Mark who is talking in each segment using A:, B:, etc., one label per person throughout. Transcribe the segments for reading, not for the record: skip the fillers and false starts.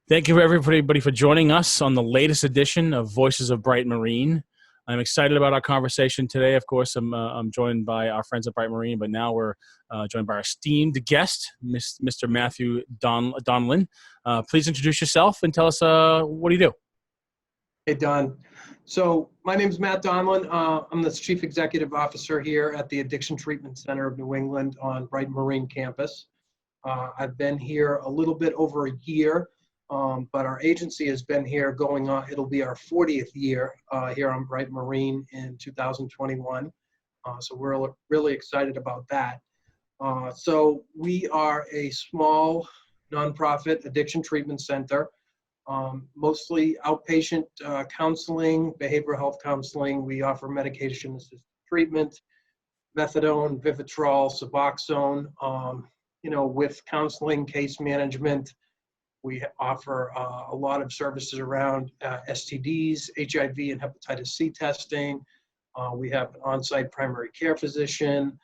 A: Thank you everybody for joining us on the latest edition of Voices of Brighton Marine. I'm excited about our conversation today. Of course, I'm joined by our friends at Brighton Marine, but now we're joined by our esteemed guest, Mr. Matthew Donlan. Please introduce yourself and tell us what do you do?
B: Hey, Don. So my name is Matt Donlan. I'm the Chief Executive Officer here at the Addiction Treatment Center of New England on Brighton Marine campus. I've been here a little bit over a year, but our agency has been here going on. It'll be our 40th year here on Brighton Marine in 2021. So we're really excited about that. So we are a small nonprofit addiction treatment center. Mostly outpatient counseling, behavioral health counseling. We offer medication-assisted treatment, methadone, Vivitrol, Suboxone. With counseling, case management. We offer a lot of services around STDs, HIV, and hepatitis C testing. We have an on-site primary care physician.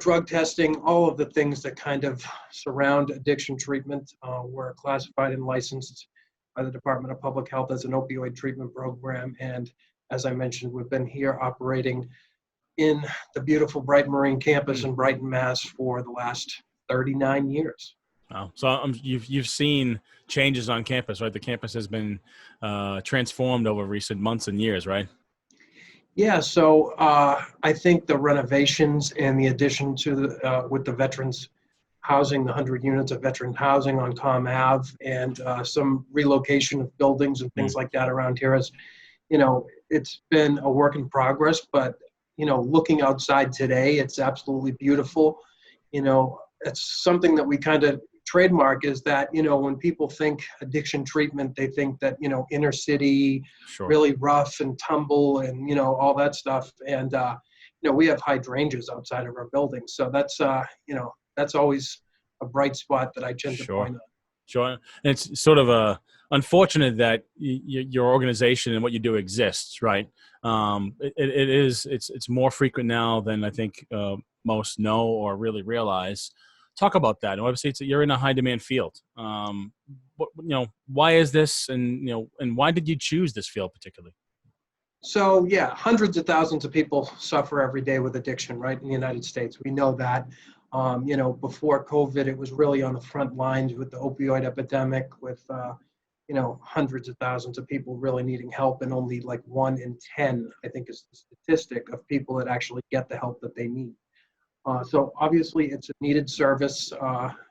B: Drug testing, all of the things that kind of surround addiction treatment. We're classified and licensed by the Department of Public Health as an opioid treatment program. And as I mentioned, we've been here operating in the beautiful Brighton Marine campus in Brighton, Mass for the last 39 years.
A: Wow. So you've seen changes on campus, right? The campus has been transformed over recent months and years, right?
B: Yeah, so I think the renovations and the addition to with the veterans housing, the 100 units of veteran housing on Com Ave, and some relocation of buildings and things like that around here is, it's been a work in progress, but, looking outside today, it's absolutely beautiful. It's something that we kind of trademark is that, when people think addiction treatment, they think that, inner city,
A: Sure.
B: Really rough and tumble and, all that stuff. And, we have hydrangeas outside of our building. So that's, that's always a bright spot that I tend to point out.
A: Sure. And it's sort of unfortunate that your organization and what you do exists, right? It's more frequent now than I think most know or really realize. Talk about that. And obviously, you're in a high demand field. Why is this, and and why did you choose this field particularly?
B: So yeah, hundreds of thousands of people suffer every day with addiction, right, in the United States. We know that. Before COVID, it was really on the front lines with the opioid epidemic, with hundreds of thousands of people really needing help, and only like 1 in 10, I think, is the statistic of people that actually get the help that they need. So obviously it's a needed service,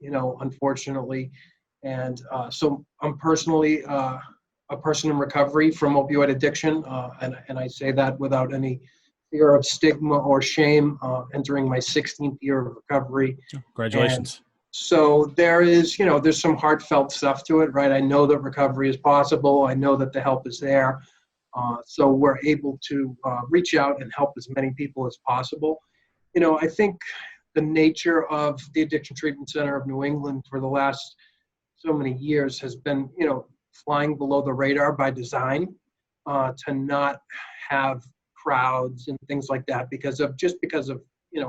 B: unfortunately. And so I'm personally a person in recovery from opioid addiction. And I say that without any fear of stigma or shame, entering my 16th year of recovery.
A: Congratulations.
B: And so there is, there's some heartfelt stuff to it, right? I know that recovery is possible. I know that the help is there. So we're able to reach out and help as many people as possible. I think the nature of the Addiction Treatment Center of New England for the last so many years has been, flying below the radar by design, to not have crowds and things like that because of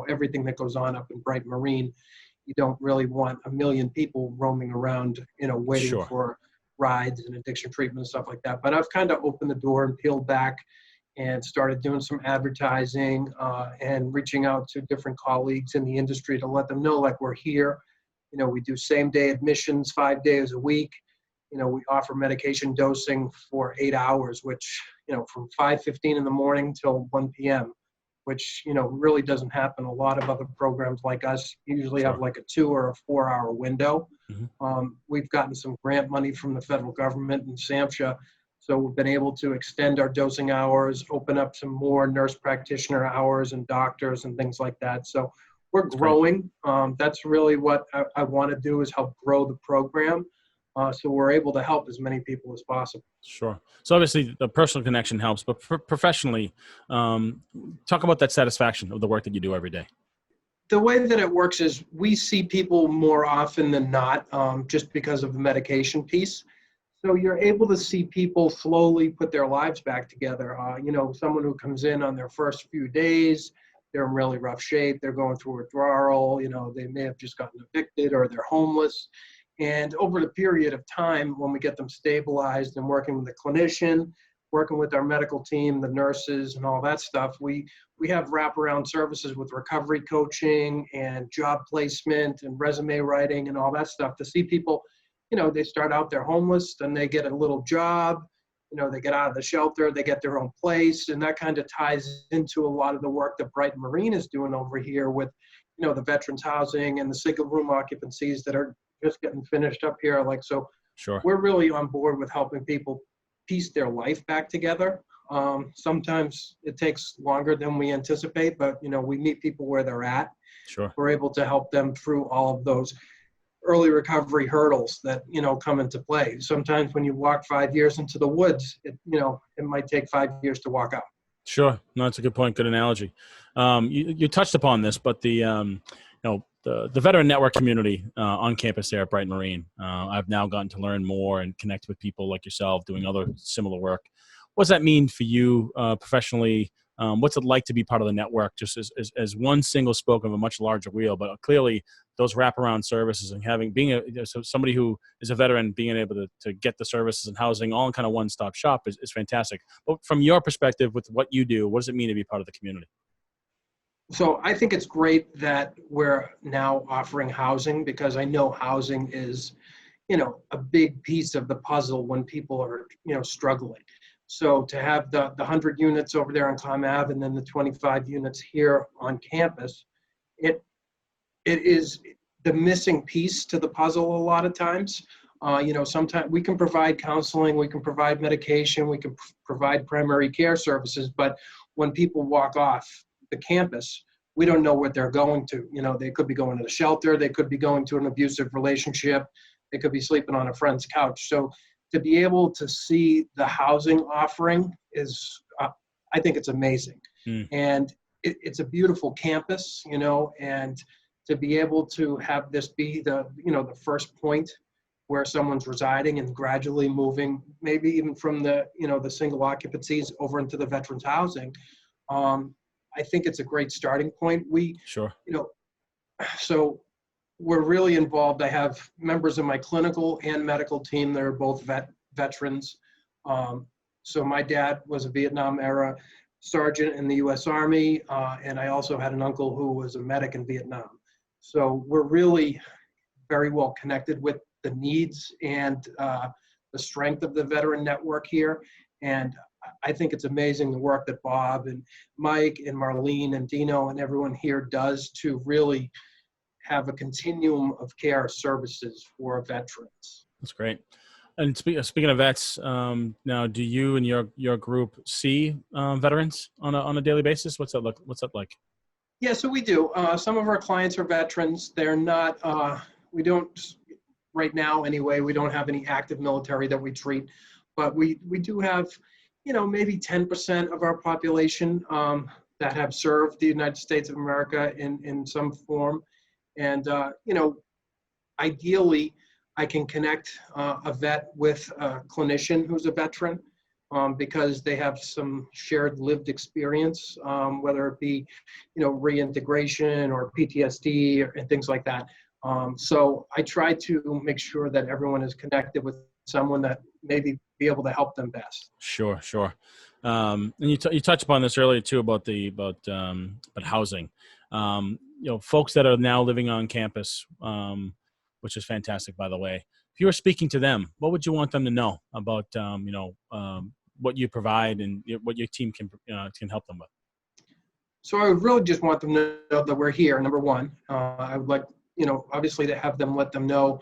B: everything that goes on up in Brighton Marine. You don't really want a million people roaming around, waiting
A: Sure.
B: for rides and addiction treatment and stuff like that. But I've kind of opened the door and peeled back and started doing some advertising and reaching out to different colleagues in the industry to let them know, like, we're here. We do same-day admissions 5 days a week. We offer medication dosing for 8 hours, which, from 5:15 in the morning till 1 p.m., which, really doesn't happen. A lot of other programs like us usually have like a 2 or a 4 hour window.
A: Mm-hmm.
B: We've gotten some grant money from the federal government and SAMHSA. So we've been able to extend our dosing hours, open up some more nurse practitioner hours and doctors and things like that. So we're growing. That's really what I want to do, is help grow the program. So we're able to help as many people as possible.
A: Sure. So obviously the personal connection helps, but professionally, talk about that satisfaction of the work that you do every day.
B: The way that it works is we see people more often than not, just because of the medication piece. So you're able to see people slowly put their lives back together. Someone who comes in on their first few days, they're in really rough shape, they're going through withdrawal, they may have just gotten evicted or they're homeless. And over the period of time, when we get them stabilized and working with the clinician, working with our medical team, the nurses and all that stuff, we have wraparound services with recovery coaching and job placement and resume writing and all that stuff to see people, they start out, they're homeless, then they get a little job, they get out of the shelter, they get their own place, and that kind of ties into a lot of the work that Brighton Marine is doing over here with, the veterans housing and the single room occupancies that are just getting finished up here. So
A: Sure.
B: we're really on board with helping people piece their life back together. Sometimes it takes longer than we anticipate, but we meet people where they're at.
A: Sure.
B: We're able to help them through all of those early recovery hurdles that come into play. Sometimes when you walk 5 years into the woods, it might take 5 years to walk out.
A: Sure. No, that's a good point. Good analogy. You touched upon this, but the veteran network community on campus there at Brighton Marine, I've now gotten to learn more and connect with people like yourself doing other similar work. What does that mean for you professionally? What's it like to be part of the network, just as one single spoke of a much larger wheel? But clearly, those wraparound services and being somebody who is a veteran, being able to get the services and housing all in kind of one-stop shop is fantastic. But from your perspective, with what you do, what does it mean to be part of the community?
B: So I think it's great that we're now offering housing, because I know housing is, a big piece of the puzzle when people are, struggling. So to have the 100 units over there on Comm Ave and then the 25 units here on campus, it is the missing piece to the puzzle a lot of times. Sometimes we can provide counseling, we can provide medication, we can provide primary care services, but when people walk off the campus, we don't know what they're going to. They could be going to the shelter, they could be going to an abusive relationship, they could be sleeping on a friend's couch. So to be able to see the housing offering is, I think it's amazing. And it's a beautiful campus, and to be able to have this be the first point where someone's residing and gradually moving, maybe even from the single occupancies over into the veterans housing. I think it's a great starting point.
A: Sure.
B: So we're really involved. I have members of my clinical and medical team that are both veterans. So my dad was a Vietnam era sergeant in the U.S. Army, and I also had an uncle who was a medic in Vietnam. So we're really very well connected with the needs and the strength of the veteran network here. And I think it's amazing the work that Bob and Mike and Marlene and Dino and everyone here does to really have a continuum of care services for veterans.
A: That's great. And speaking of vets, now do you and your group see veterans on a daily basis? What's that like?
B: Yeah, so we do. Some of our clients are veterans. They're not. We don't right now anyway. We don't have any active military that we treat, but we do have, maybe 10% of our population that have served the United States of America in some form. And, ideally, I can connect a vet with a clinician who's a veteran because they have some shared lived experience, whether it be, reintegration or PTSD and things like that. So I try to make sure that everyone is connected with someone that maybe be able to help them best.
A: Sure. And you touched upon this earlier too about housing. Folks that are now living on campus, which is fantastic, by the way. If you were speaking to them, what would you want them to know about what you provide and what your team can help them with?
B: So I would really just want them to know that we're here. Number one, I would like, obviously to have them let them know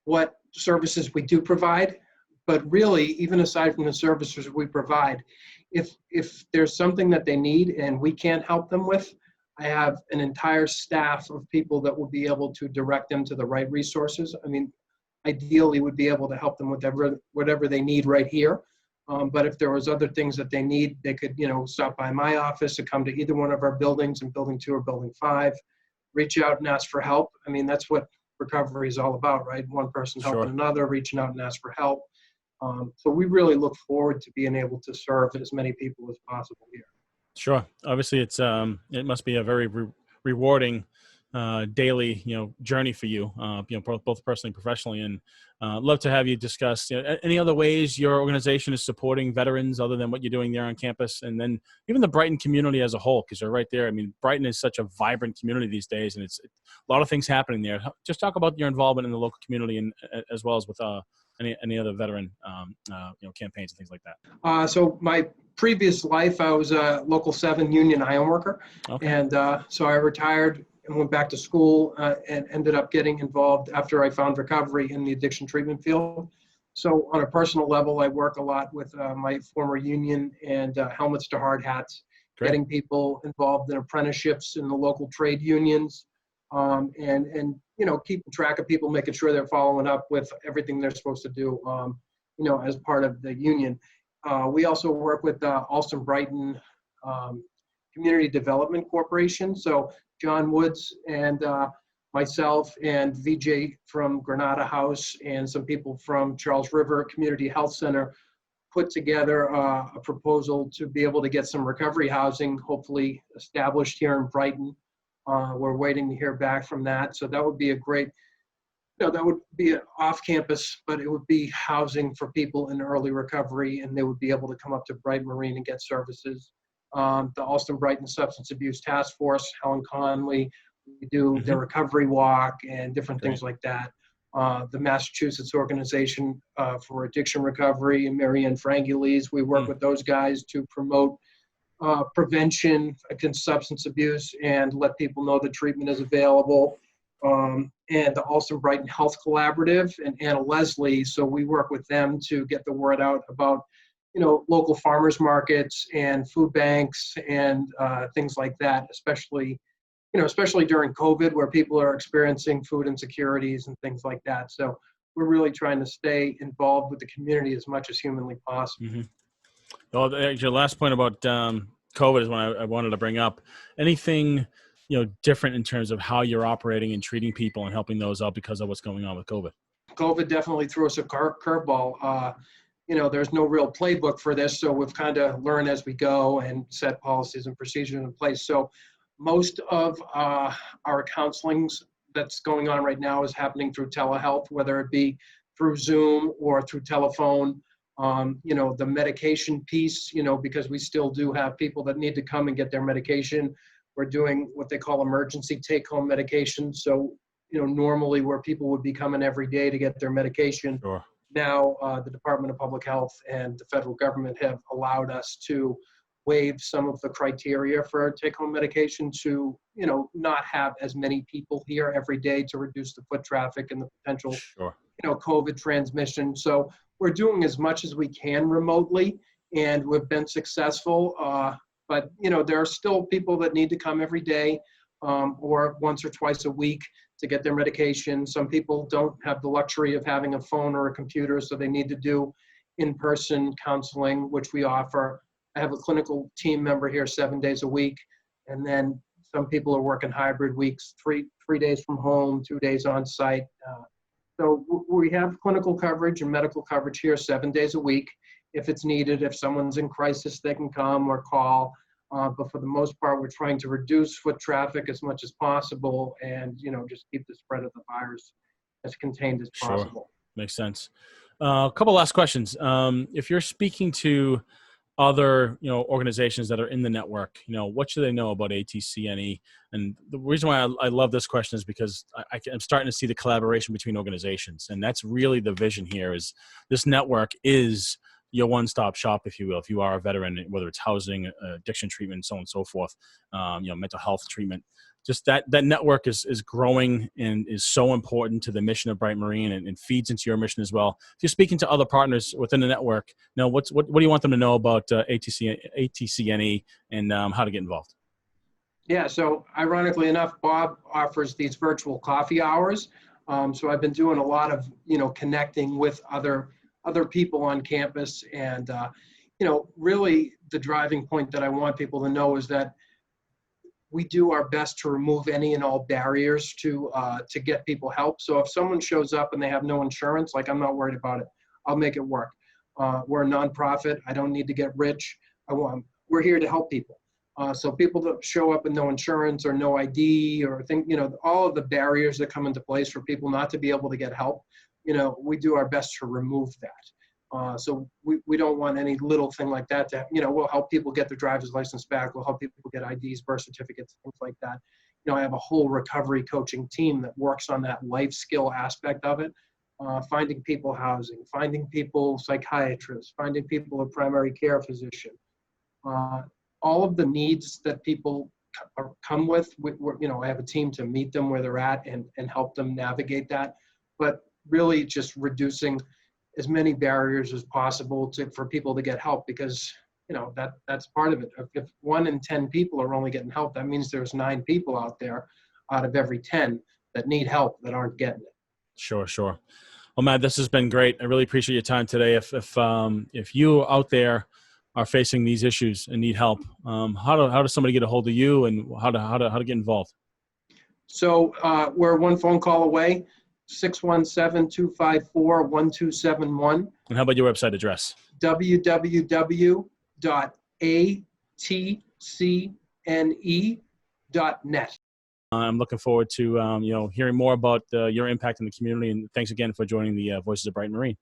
B: what services we do provide. But really, even aside from the services we provide, if there's something that they need and we can't help them with, I have an entire staff of people that will be able to direct them to the right resources. I mean, ideally, would be able to help them with whatever they need right here. But if there was other things that they need, they could, stop by my office or come to either one of our buildings in Building 2 or Building 5, reach out and ask for help. I mean, that's what recovery is all about, right? One person helping
A: Sure.
B: another, reaching out and ask for help. So we really look forward to being able to serve as many people as possible here.
A: Sure. Obviously, it must be a very rewarding daily, journey for you, both personally and professionally. And love to have you discuss any other ways your organization is supporting veterans other than what you're doing there on campus, and then even the Brighton community as a whole, because you're right there. I mean, Brighton is such a vibrant community these days, and it's a lot of things happening there. Just talk about your involvement in the local community, and as well as with any other veteran campaigns and things like that.
B: So my previous life, I was a Local 7 union iron worker.
A: Okay.
B: And so I retired and went back to school and ended up getting involved after I found recovery in the addiction treatment field. So on a personal level, I work a lot with my former union and helmets to hard hats,
A: Great.
B: getting people involved in apprenticeships in the local trade unions, and keeping track of people, making sure they're following up with everything they're supposed to do, as part of the union. We also work with Alston Brighton Community Development Corporation. So John Woods and myself and VJ from Granada House and some people from Charles River Community Health Center put together a proposal to be able to get some recovery housing, hopefully established here in Brighton. We're waiting to hear back from that. So that would be a great, that would be off campus, but it would be housing for people in early recovery, and they would be able to come up to Brighton Marine and get services. The Alston Brighton Substance Abuse Task Force, Helen Conley, we do the recovery walk and different things like that. The Massachusetts Organization for Addiction Recovery and Marianne Frangules, we work with those guys to promote prevention against substance abuse and let people know the treatment is available. And the Alston Brighton Health Collaborative and Anna Leslie, so we work with them to get the word out about local farmers markets and food banks and things like that, especially during COVID, where people are experiencing food insecurities and things like that. So we're really trying to stay involved with the community as much as humanly possible.
A: Mm-hmm. Well, your last point about COVID is one I wanted to bring up. Anything different in terms of how you're operating and treating people and helping those out because of what's going on with COVID?
B: COVID definitely threw us a curveball. There's no real playbook for this, so we've kind of learned as we go and set policies and procedures in place. So most of our counselings that's going on right now is happening through telehealth, whether it be through Zoom or through telephone. The medication piece, because we still do have people that need to come and get their medication. We're doing what they call emergency take-home medication. So, normally where people would be coming every day to get their medication,
A: Sure.
B: Now the Department of Public Health and the federal government have allowed us to waive some of the criteria for take-home medication to, not have as many people here every day to reduce the foot traffic and the potential,
A: Sure.
B: COVID transmission. So we're doing as much as we can remotely, and we've been successful. But, there are still people that need to come every day or once or twice a week to get their medication. Some people don't have the luxury of having a phone or a computer, so they need to do in-person counseling, which we offer. I have a clinical team member here 7 days a week, and then some people are working hybrid weeks, three days from home, 2 days on site. So we have clinical coverage and medical coverage here 7 days a week. If it's needed, if someone's in crisis, they can come or call. But for the most part, we're trying to reduce foot traffic as much as possible and, just keep the spread of the virus as contained as possible.
A: Sure. Makes sense. A couple last questions. If you're speaking to other, organizations that are in the network, what should they know about ATCNE? And the reason why I love this question is because I'm starting to see the collaboration between organizations. And that's really the vision here is this network is your one-stop shop, if you will, if you are a veteran, whether it's housing, addiction treatment, so on and so forth, mental health treatment. Just that network is growing and is so important to the mission of Bright Marine and feeds into your mission as well. If you're speaking to other partners within the network, what do you want them to know about ATCNE and how to get involved?
B: Yeah, so ironically enough, Bob offers these virtual coffee hours. So I've been doing a lot of, connecting with other people on campus. And, really the driving point that I want people to know is that we do our best to remove any and all barriers to get people help. So if someone shows up and they have no insurance, I'm not worried about it. I'll make it work. We're a nonprofit. I don't need to get rich. We're here to help people. So people that show up with no insurance or no ID or all of the barriers that come into place for people not to be able to get help, we do our best to remove that. So we don't want any little thing like that to, we'll help people get their driver's license back. We'll help people get IDs, birth certificates, things like that. I have a whole recovery coaching team that works on that life skill aspect of it. Finding people housing, finding people psychiatrists, finding people a primary care physician. All of the needs that people come with, I have a team to meet them where they're at and help them navigate that. But really just reducing as many barriers as possible for people to get help, because that's part of it. If 1 in 10 people are only getting help, that means there's 9 people out there out of every 10 that need help that aren't getting it.
A: Sure. Well, Matt, this has been great. I really appreciate your time today. If you out there are facing these issues and need help, how does somebody get a hold of you, and how to get involved?
B: So we're one phone call away, 617-254-1271.
A: And how about your website address?
B: www.atcne.net.
A: I'm looking forward to hearing more about your impact in the community. And thanks again for joining the Voices of Brighton Marine.